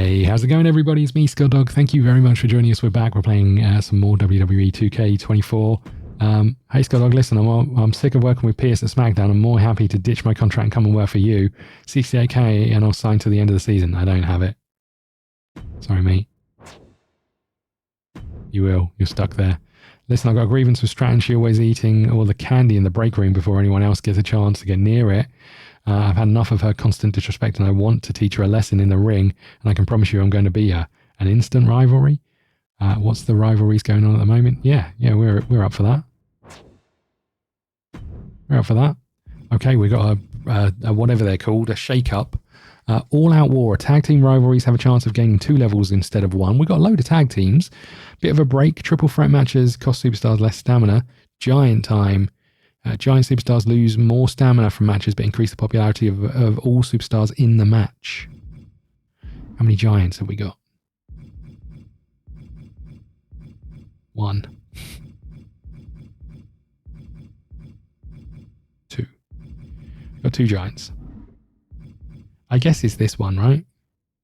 Hey, how's it going, everybody? It's me, ScottDog. Thank you very much for joining us. We're back. We're playing some more WWE 2K24. Hey, ScottDog, listen, I'm sick of working with Pierce at SmackDown. I'm more happy to ditch my contract and come and work for you. 68k and I'll sign to the end of the season. I don't have it. Sorry, mate. You will. You're stuck there. Listen, I've got a grievance with Stratton. She always eating all the candy in the break room before anyone else gets a chance to get near it. I've had enough of her constant disrespect and I want to teach her a lesson in the ring, and I can promise you I'm going to be an instant rivalry. What's the rivalries going on at the moment? Yeah, we're up for that. We're up for that. Okay, we got a whatever they're called, a shake-up. All-out war. Tag team rivalries have a chance of gaining 2 levels instead of 1. We've got a load of tag teams. Bit of a break. Triple threat matches cost superstars less stamina. Giant time. Giant superstars lose more stamina from matches but increase the popularity of all superstars in the match. How many giants have we got? 1. 2. Got 2 giants. I guess it's this one, right?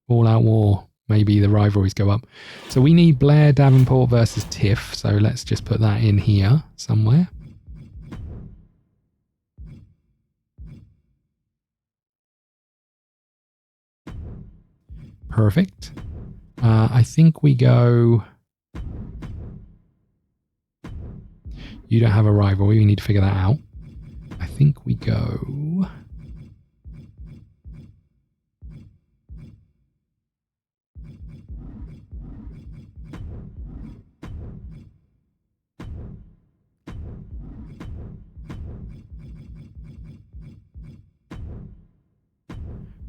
All out war. Maybe the rivalries go up. So we need Blair Davenport versus Tiff. So let's just put that in here somewhere. Perfect. I think we go... You don't have a rivalry. We need to figure that out. I think we go...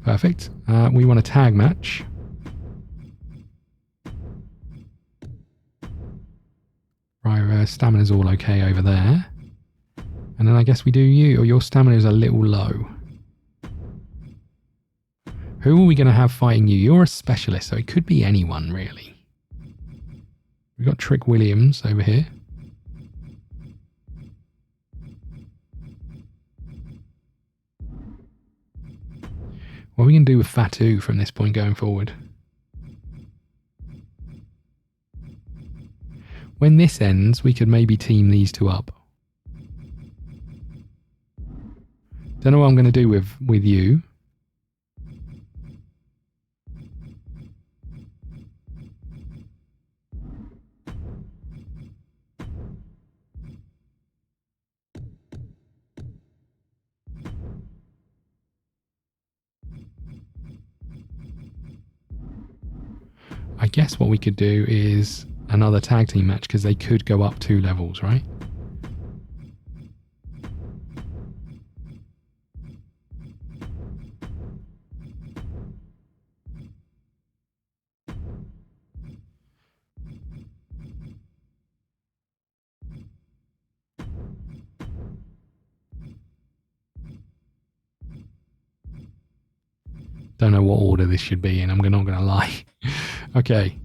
Perfect. We want a tag match. Right, stamina's all okay over there. And then I guess we do you, or your stamina is a little low. Who are we going to have fighting you? You're a specialist, so it could be anyone, really. We've got Trick Williams over here. What are we going to do with Fatu from this point going forward? When this ends, we could maybe team these two up. Don't know what I'm going to do with you. I guess what we could do is another tag team match because they could go up 2 levels, right? Don't know what order this should be in, I'm not going to lie. Okay.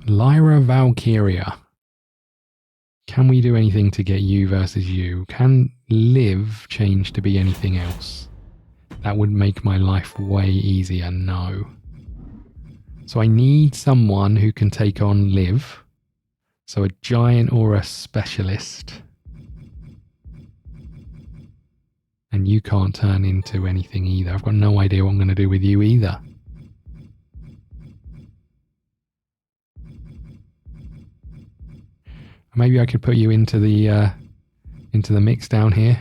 Lyra Valkyria. Can we do anything to get you versus you? Can Liv change to be anything else? That would make my life way easier. No. So I need someone who can take on Liv. So a giant or a specialist. And you can't turn into anything either. I've got no idea what I'm going to do with you either. Maybe I could put you into the mix down here.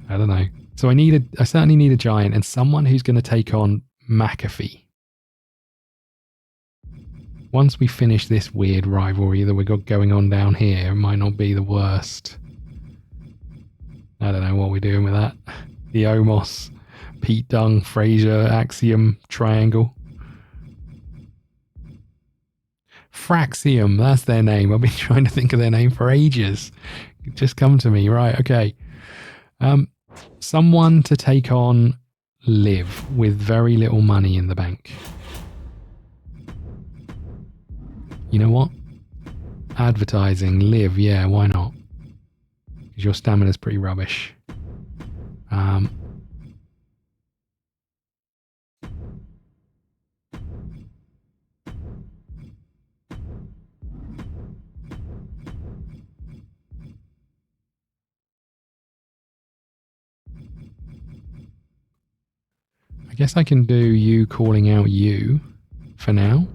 I don't know. So I certainly need a giant and someone who's going to take on McAfee. Once we finish this weird rivalry that we've got going on down here, it might not be the worst. I don't know what we're doing with that. The Omos, Pete Dunne, Fraser, Axiom, Triangle. Fraxium, that's their name. I've been trying to think of their name for ages. It just come to me. Right, okay. Someone to take on Liv with very little money in the bank. You know what? Advertising, Liv, yeah, why not? because your stamina's pretty rubbish. I guess I can do you calling out you for now.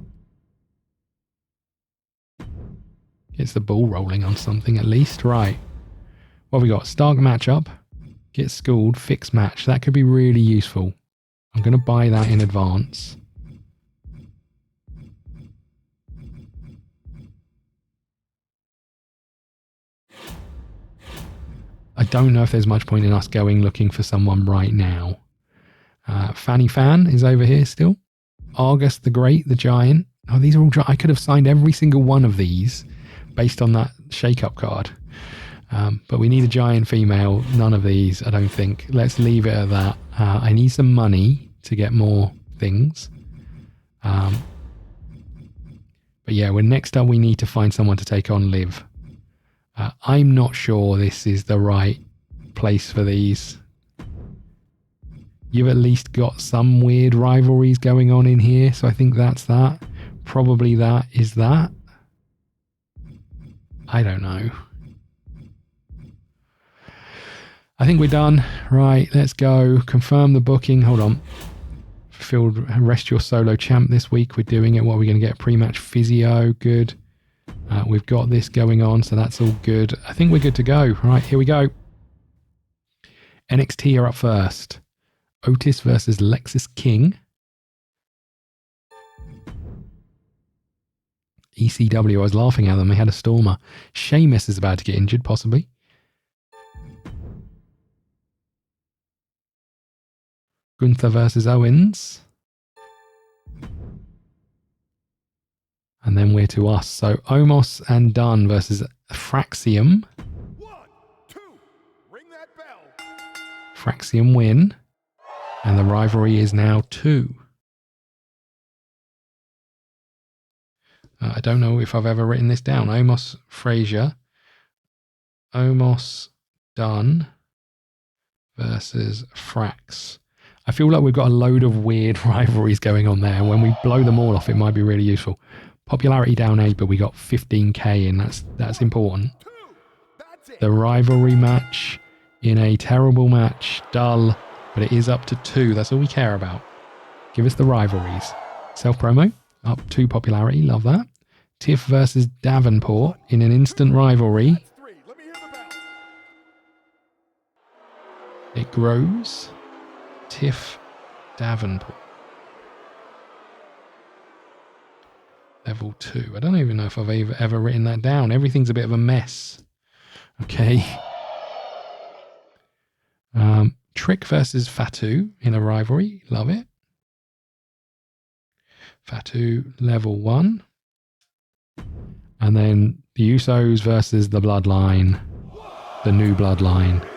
Gets the ball rolling on something at least. Right. What have we got? Start matchup. Get schooled. Fix match. That could be really useful. I'm going to buy that in advance. I don't know if there's much point in us going looking for someone right now. Fanny Fan is over here still. Argus the Great, the Giant. Oh, these are all... I could have signed every single one of these based on that shake-up card. But we need a giant female. None of these, I don't think. Let's leave it at that. I need some money to get more things. But yeah, next up we need to find someone to take on Liv. I'm not sure this is the right place for these. You've at least got some weird rivalries going on in here, so I think that's that. Probably that is that. I don't know. I think we're done. Right, let's go. Confirm the booking. Hold on. Rest your solo champ this week. We're doing it. What are we going to get? Pre-match physio. Good. We've got this going on, so that's all good. I think we're good to go. Right, here we go. NXT are up first. Otis versus Lexis King. ECW, I was laughing at them. They had a stormer. Sheamus is about to get injured, possibly. Gunther versus Owens. And then we're to us. So Omos and Dunn versus Fraxium. 1, 2, ring that bell. Fraxium win. And the rivalry is now 2. I don't know if I've ever written this down. Omos Frazier. Omos Dunn versus Frax. I feel like we've got a load of weird rivalries going on there. When we blow them all off, it might be really useful. Popularity down 8, but we got 15k in. That's important. The rivalry match in a terrible match. Dull. But it is up to 2. That's all we care about. Give us the rivalries. Self-promo. Up 2 popularity. Love that. Tiff versus Davenport in an instant rivalry. It grows. Tiff Davenport. Level 2. I don't even know if I've ever written that down. Everything's a bit of a mess. Okay. Trick versus Fatu in a rivalry. Love it. Fatu level 1. And then the Usos versus the Bloodline. The new Bloodline.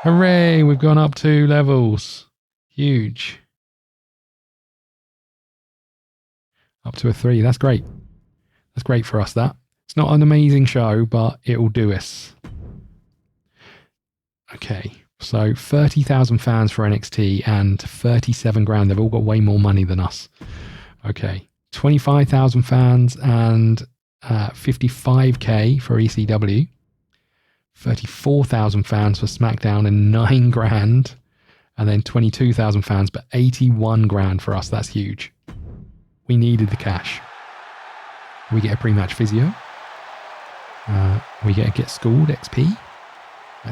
Hooray! We've gone up 2 levels. Huge. Up to a 3. That's great. That's great for us, that. It's not an amazing show, but it will do us. Okay, so 30,000 fans for NXT and 37 grand. They've all got way more money than us. Okay, 25,000 fans and 55k for ECW. 34,000 fans for SmackDown and 9 grand. And then 22,000 fans, but 81 grand for us. That's huge. We needed the cash. We get a pre-match physio. We get schooled XP.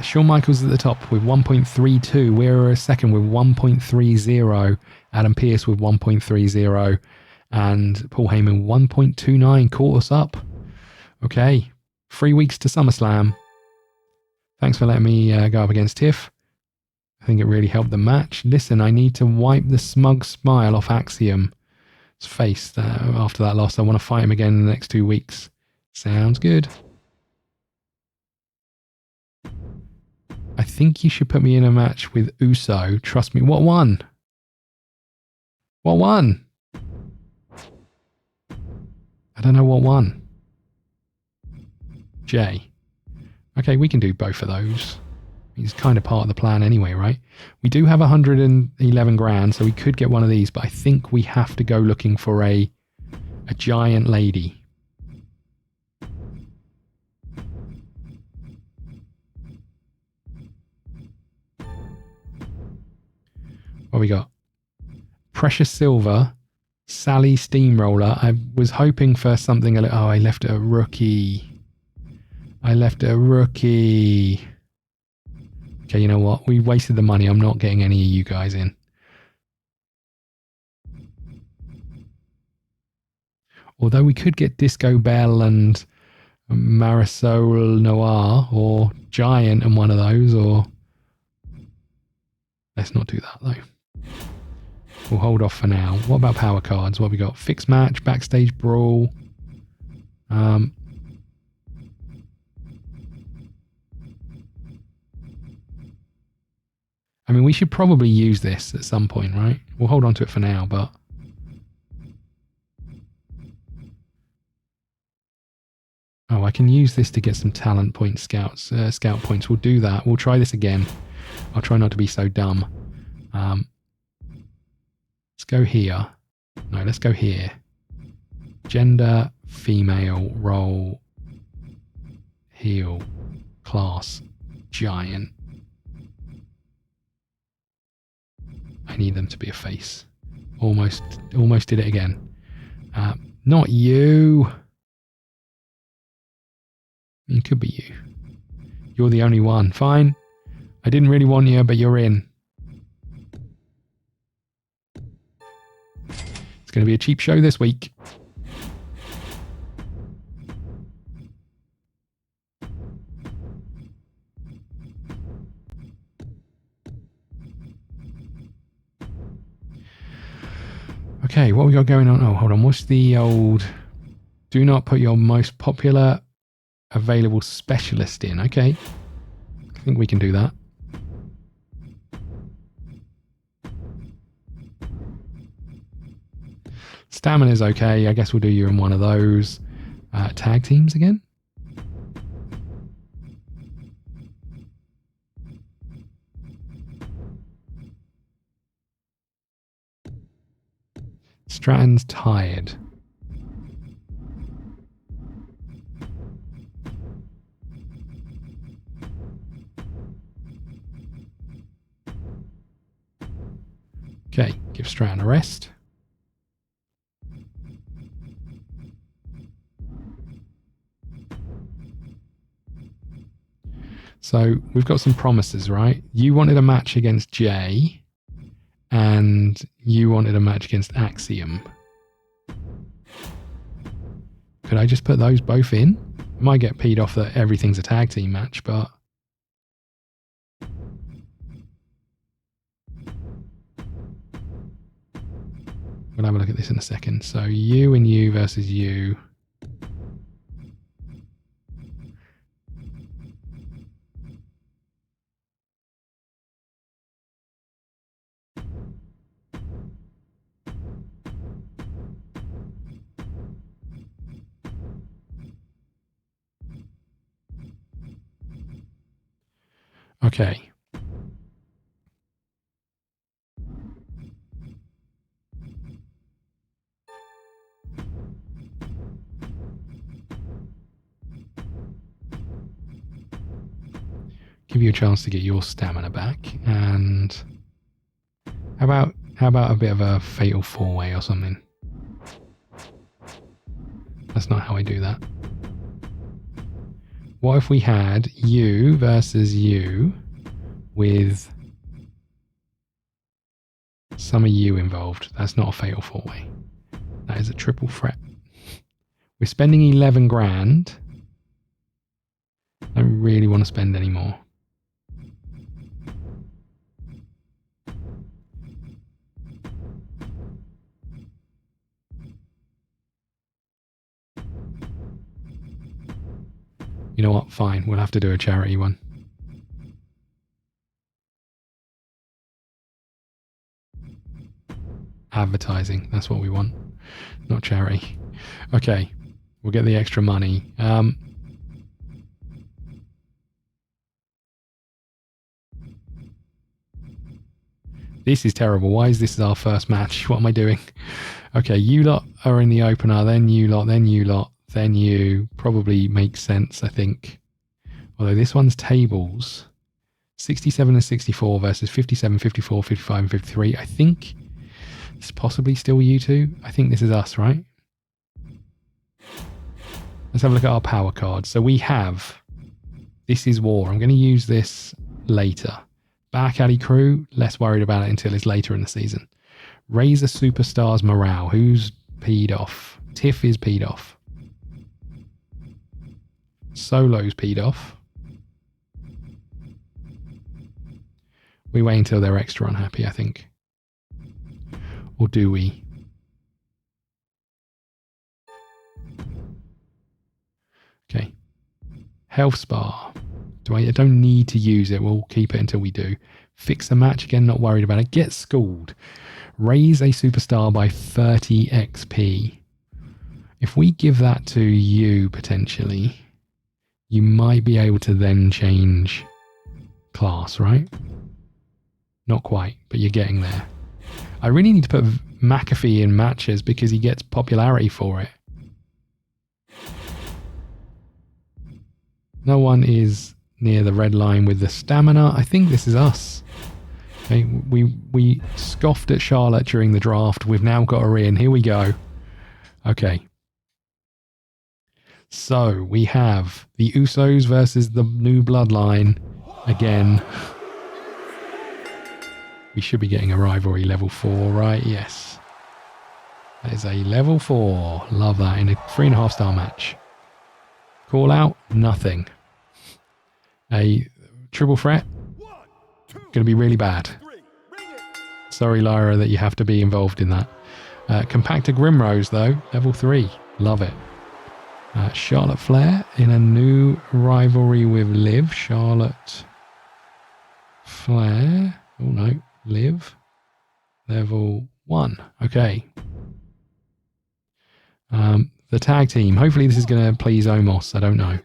Shawn Michaels at the top with 1.32. We're a second with 1.30. Adam Pearce with 1.30. And Paul Heyman 1.29. Caught us up. Okay. 3 weeks to SummerSlam. Thanks for letting me go up against Tiff. I think it really helped the match. Listen, I need to wipe the smug smile off Axiom's face after that loss. I want to fight him again in the next 2 weeks. Sounds good. I think you should put me in a match with Uso. Trust me. What one? What one? I don't know what one. J. Okay, we can do both of those. He's kind of part of the plan anyway, right? We do have 111 grand, so we could get one of these, but I think we have to go looking for a giant lady. What we got? Precious Silver, Sally Steamroller. I was hoping for something a little... Oh, I left a rookie. I left a rookie. Okay, you know what? We wasted the money. I'm not getting any of you guys in. Although we could get Disco Bell and Marisol Noir or Giant and one of those, or... Let's not do that, though. We'll hold off for now. What about power cards? What have we got? Fixed match, backstage brawl. I mean, we should probably use this at some point, right? We'll hold on to it for now, but... Oh, I can use this to get some talent points, scout points. We'll do that. We'll try this again. I'll try not to be so dumb. Let's go here. No, let's go here. Gender, female, role, heel, class, giant. I need them to be a face. Almost did it again. Not you. It could be you. You're the only one. Fine. I didn't really want you, but you're in. It's going to be a cheap show this week. Okay, what we got going on? Oh, hold on. What's the old... Do not put your most popular available specialist in. Okay. I think we can do that. Stamina's okay. I guess we'll do you in one of those. Tag teams again? Stratton's tired. Okay, give Stratton a rest. So we've got some promises, right? You wanted a match against Jay, and you wanted a match against Axiom. Could I just put those both in? I might get peed off that everything's a tag team match, but... We'll have a look at this in a second. So you and you versus you. Okay. Give you a chance to get your stamina back, and how about a bit of a fatal four-way or something? That's not how I do that. What if we had you versus you with some of you involved? That's not a fatal four-way. That is a triple threat. We're spending 11 grand. I don't really want to spend any more. You know what? Fine. We'll have to do a charity one. Advertising. That's what we want. Not charity. Okay. We'll get the extra money. This is terrible. Why is this our first match? What am I doing? Okay, you lot are in the opener, then you lot, then you lot, then you. Probably makes sense, I think. Although this one's tables. 67 and 64 versus 57, 54, 55 and 53. I think it's possibly still you two. I think this is us, right? Let's have a look at our power cards. So we have, this is war. I'm going to use this later. Back alley crew, less worried about it until it's later in the season. Raise a superstar's morale. Who's peed off? Tiff is peed off. Solo's peed off. We wait until they're extra unhappy, I think. Or do we? Okay. Health spa. I don't need to use it. We'll keep it until we do. Fix a match. Again, not worried about it. Get schooled. Raise a superstar by 30 XP. If we give that to you, potentially, you might be able to then change class, right? Not quite, but you're getting there. I really need to put McAfee in matches because he gets popularity for it. No one is near the red line with the stamina. I think this is us. Okay, we scoffed at Charlotte during the draft. We've now got her in. Here we go. Okay. So we have the Usos versus the new Bloodline again. We should be getting a rivalry level 4, right? Yes. That is a level 4. Love that in a 3.5-star match. Call out? Nothing. A triple threat? Going to be really bad. Sorry, Lyra, that you have to be involved in that. Compactor Grimrose, though. Level 3. Love it. Charlotte Flair in a new rivalry with Liv. Charlotte Flair. Oh, no. Liv. Level 1. Okay. The tag team. Hopefully this is going to please Omos. I don't know.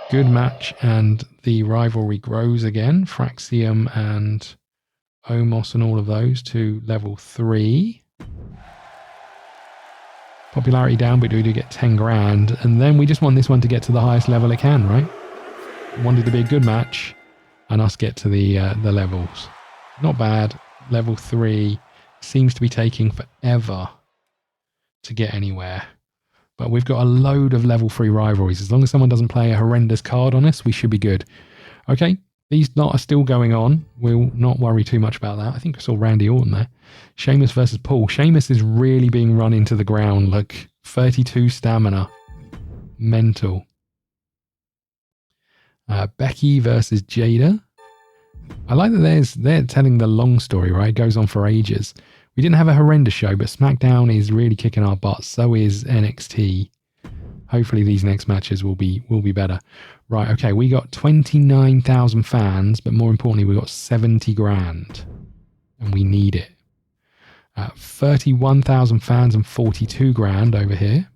Good match, and the rivalry grows again. Fraxium and Omos and all of those to level 3. Popularity down, but we do get 10 grand. And then we just want this one to get to the highest level it can, right? Want it to be a good match and us get to the levels. Not bad. Level 3 seems to be taking forever to get anywhere. But we've got a load of level 3 rivalries. As long as someone doesn't play a horrendous card on us, we should be good. Okay, these lot are still going on. We'll not worry too much about that. I think I saw Randy Orton there. Sheamus versus Paul. Sheamus is really being run into the ground. Look, 32 stamina. Mental. Becky versus Jada. I like that they're telling the long story, right? It goes on for ages. We didn't have a horrendous show, but SmackDown is really kicking our butts. So is NXT. Hopefully these next matches will be better. Right, okay, we got 29,000 fans, but more importantly, we got 70 grand. And we need it. 31,000 fans and 42 grand over here.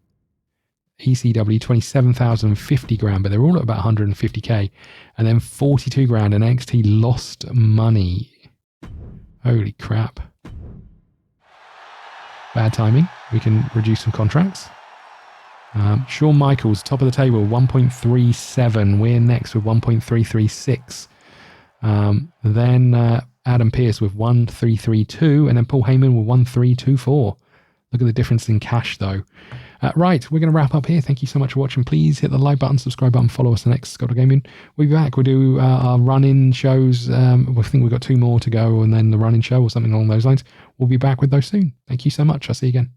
ECW, 27,000 and 50 grand, but they're all at about 150k. And then 42 grand, and NXT lost money. Holy crap. Bad timing. We can reduce some contracts. Shawn Michaels, top of the table, 1.37. We're next with 1.336. Then Adam Pearce with 1.332, and then Paul Heyman with 1.324. Look at the difference in cash, though. Right, we're going to wrap up here. Thank you so much for watching. Please hit the like button, subscribe button, follow us on next ScottDogGaming. We'll be back. We'll do our run-in shows. I think we've got 2 more to go, and then the run-in show or something along those lines. We'll be back with those soon. Thank you so much. I'll see you again.